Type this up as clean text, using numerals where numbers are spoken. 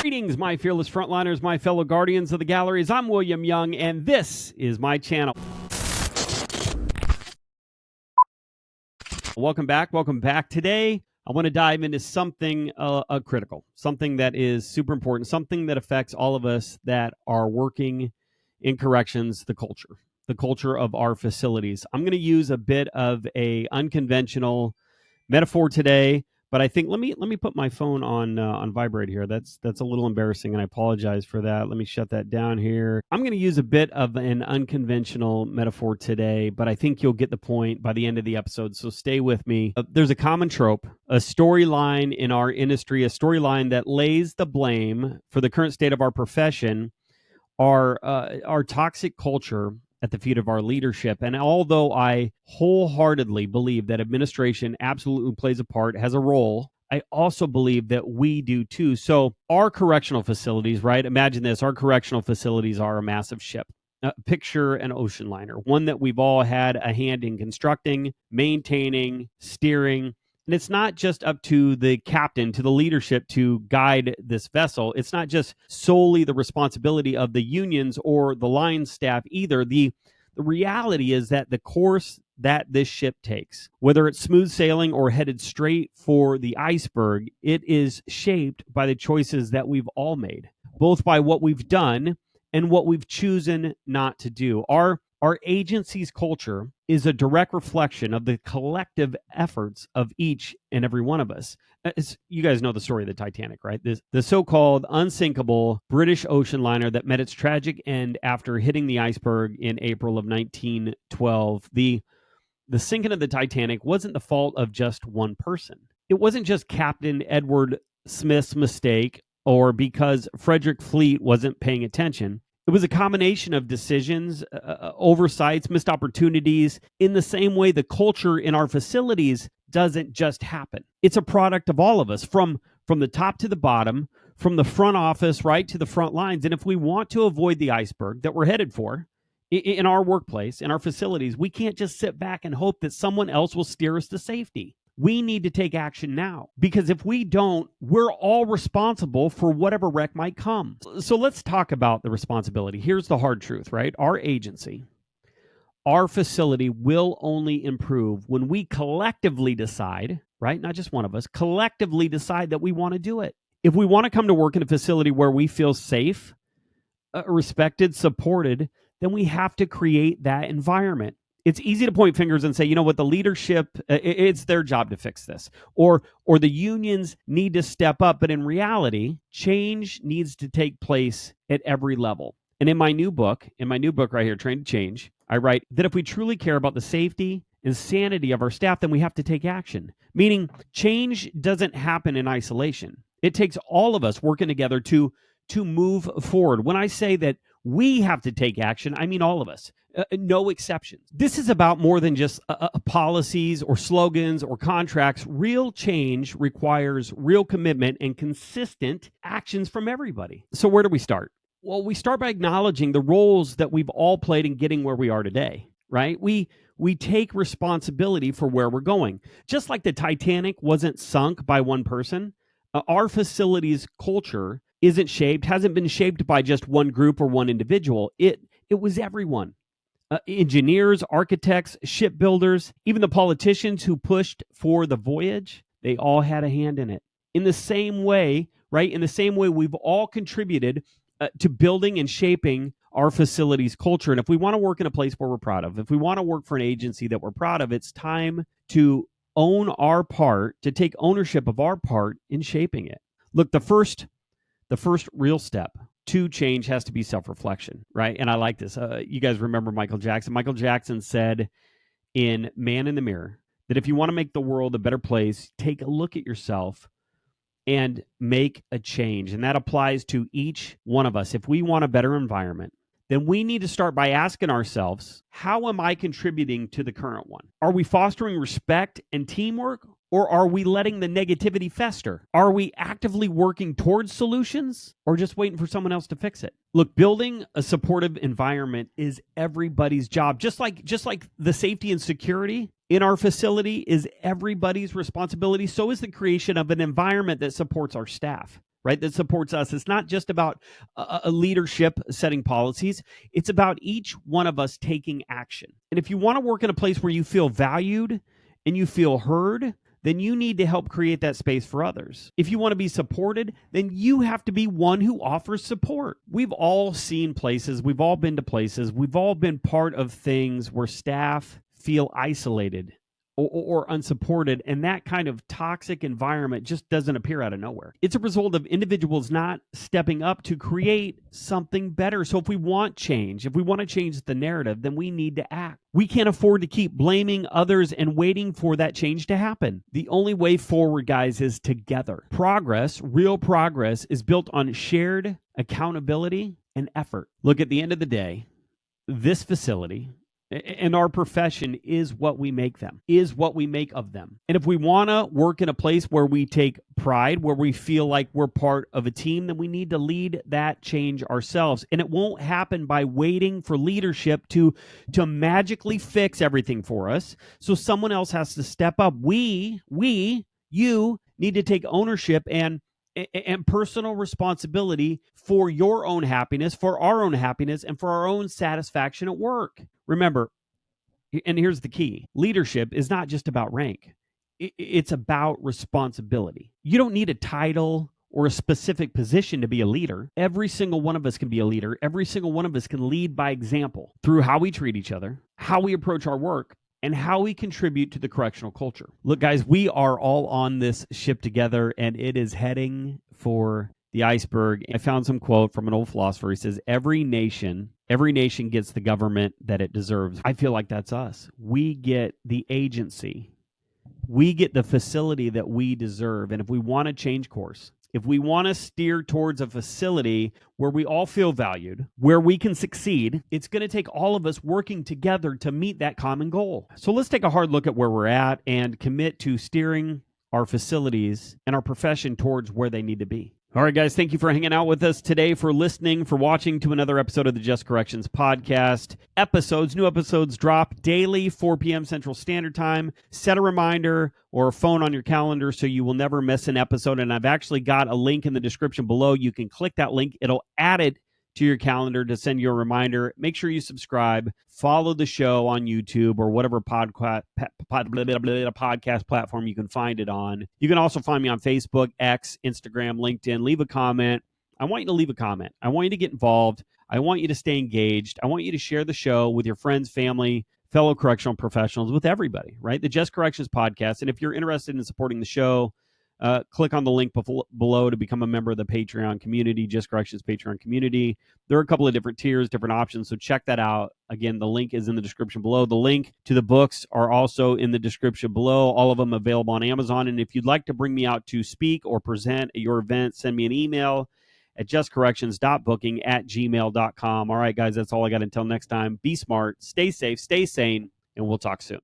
Greetings, my fearless frontliners, my fellow guardians of the galleries. I'm William Young, and this is my channel. Welcome back. Today, I want to dive into something critical, something that is super important, something that affects all of us that are working in corrections, the culture of our facilities. I'm going to use a bit of a unconventional metaphor today, but I think let me put my phone on vibrate here. That's a little embarrassing, and I apologize for that. Let me shut that down here. I'm going to use a bit of an unconventional metaphor today, but I think you'll get the point by the end of the episode, so stay with me. There's a common trope, a storyline in our industry, a storyline that lays the blame for the current state of our profession, our toxic culture, at the feet of our leadership. And although I wholeheartedly believe that administration absolutely plays a part, has a role, I also believe that we do too. So our correctional facilities, right? Imagine this, our correctional facilities are a massive ship. Picture an ocean liner, one that we've all had a hand in constructing, maintaining, steering. And it's not just up to the captain, to the leadership to guide this vessel. It's not just solely the responsibility of the unions or the line staff either. The reality is that the course that this ship takes, whether it's smooth sailing or headed straight for the iceberg, it is shaped by the choices that we've all made, both by what we've done and what we've chosen not to do. Our agency's culture is a direct reflection of the collective efforts of each and every one of us. You guys know the story of the Titanic, right? The so-called unsinkable British ocean liner that met its tragic end after hitting the iceberg in April of 1912. The sinking of the Titanic wasn't the fault of just one person. It wasn't just Captain Edward Smith's mistake or because Frederick Fleet wasn't paying attention. It was a combination of decisions, oversights, missed opportunities. In the same way, the culture in our facilities doesn't just happen. It's a product of all of us, from the top to the bottom, from the front office right to the front lines. And if we want to avoid the iceberg that we're headed for in our workplace, in our facilities, we can't just sit back and hope that someone else will steer us to safety. We need to take action now, because if we don't, we're all responsible for whatever wreck might come. So let's talk about the responsibility. Here's the hard truth, right? Our agency, our facility will only improve when we collectively decide, right? Not just one of us, collectively decide that we want to do it. If we want to come to work in a facility where we feel safe, respected, supported, then we have to create that environment. It's easy to point fingers and say, you know what, the leadership, it's their job to fix this. Or the unions need to step up. But in reality, change needs to take place at every level. And in my new book right here, Train to Change, I write that if we truly care about the safety and sanity of our staff, then we have to take action. Meaning change doesn't happen in isolation. It takes all of us working together to move forward. When I say that we have to take action, I mean all of us, no exceptions. This is about more than just policies or slogans or contracts. Real change requires real commitment and consistent actions from everybody. So where do we start? Well, we start by acknowledging the roles that we've all played in getting where we are today, right? We take responsibility for where we're going. Just like the Titanic wasn't sunk by one person, our facility's culture hasn't been shaped by just one group or one individual. It was everyone. Engineers, architects, shipbuilders, even the politicians who pushed for the voyage, they all had a hand in it. In the same way, right? In the same way, we've all contributed to building and shaping our facility's culture. And if we want to work in a place where we're proud of, if we want to work for an agency that we're proud of, it's time to own our part, to take ownership of our part in shaping it. Look, the first real step to change has to be self-reflection, right? And I like this. You guys remember Michael Jackson? Michael Jackson said in Man in the Mirror that if you want to make the world a better place, take a look at yourself and make a change. And that applies to each one of us. If we want a better environment, then we need to start by asking ourselves, how am I contributing to the current one? Are we fostering respect and teamwork, or are we letting the negativity fester? Are we actively working towards solutions, or just waiting for someone else to fix it? Look, building a supportive environment is everybody's job. Just like the safety and security in our facility is everybody's responsibility, so is the creation of an environment that supports our staff. right? That supports us. It's not just about a leadership setting policies. It's about each one of us taking action. And if you want to work in a place where you feel valued and you feel heard, then you need to help create that space for others. If you want to be supported, then you have to be one who offers support. We've all seen places, we've all been to places, we've all been part of things where staff feel isolated or unsupported, and that kind of toxic environment just doesn't appear out of nowhere. It's a result of individuals not stepping up to create something better. So if we want change, if we want to change the narrative, then we need to act. We can't afford to keep blaming others and waiting for that change to happen. The only way forward, guys, is together. Progress, real progress, is built on shared accountability and effort. Look, at the end of the day, this facility and our profession is what we make them, is what we make of them. And if we want to work in a place where we take pride, where we feel like we're part of a team, then we need to lead that change ourselves. And it won't happen by waiting for leadership to magically fix everything for us. So someone else has to step up. You need to take ownership and personal responsibility for your own happiness, for our own happiness, and for our own satisfaction at work. Remember, and here's the key, leadership is not just about rank. It's about responsibility. You don't need a title or a specific position to be a leader. Every single one of us can be a leader. Every single one of us can lead by example through how we treat each other, how we approach our work, and how we contribute to the correctional culture. Look, guys, we are all on this ship together, and it is heading for the iceberg. I found some quote from an old philosopher. He says, every nation gets the government that it deserves. I feel like that's us. We get the agency. We get the facility that we deserve. And if we want to change course, if we want to steer towards a facility where we all feel valued, where we can succeed, it's going to take all of us working together to meet that common goal. So let's take a hard look at where we're at and commit to steering our facilities and our profession towards where they need to be. All right, guys, thank you for hanging out with us today, for listening, for watching to another episode of the Just Corrections podcast. New episodes drop daily, 4 p.m. Central Standard Time. Set a reminder or a phone on your calendar so you will never miss an episode. And I've actually got a link in the description below. You can click that link. It'll add it to your calendar to send you a reminder. Make sure you subscribe, follow the show on YouTube or whatever podcast platform you can find it on. You can also find me on Facebook, X, Instagram, LinkedIn. Leave a comment. I want you to leave a comment. I want you to get involved. I want you to stay engaged. I want you to share the show with your friends, family, fellow correctional professionals, with everybody, right? The Just Corrections podcast. And if you're interested in supporting the show, click on the link below to become a member of the Patreon community, Just Corrections Patreon community. There are a couple of different tiers, different options, so check that out. Again, the link is in the description below. The link to the books are also in the description below, all of them available on Amazon. And if you'd like to bring me out to speak or present at your event, send me an email at justcorrections.booking@gmail.com. All right, guys, that's all I got. Until next time, be smart, stay safe, stay sane, and we'll talk soon.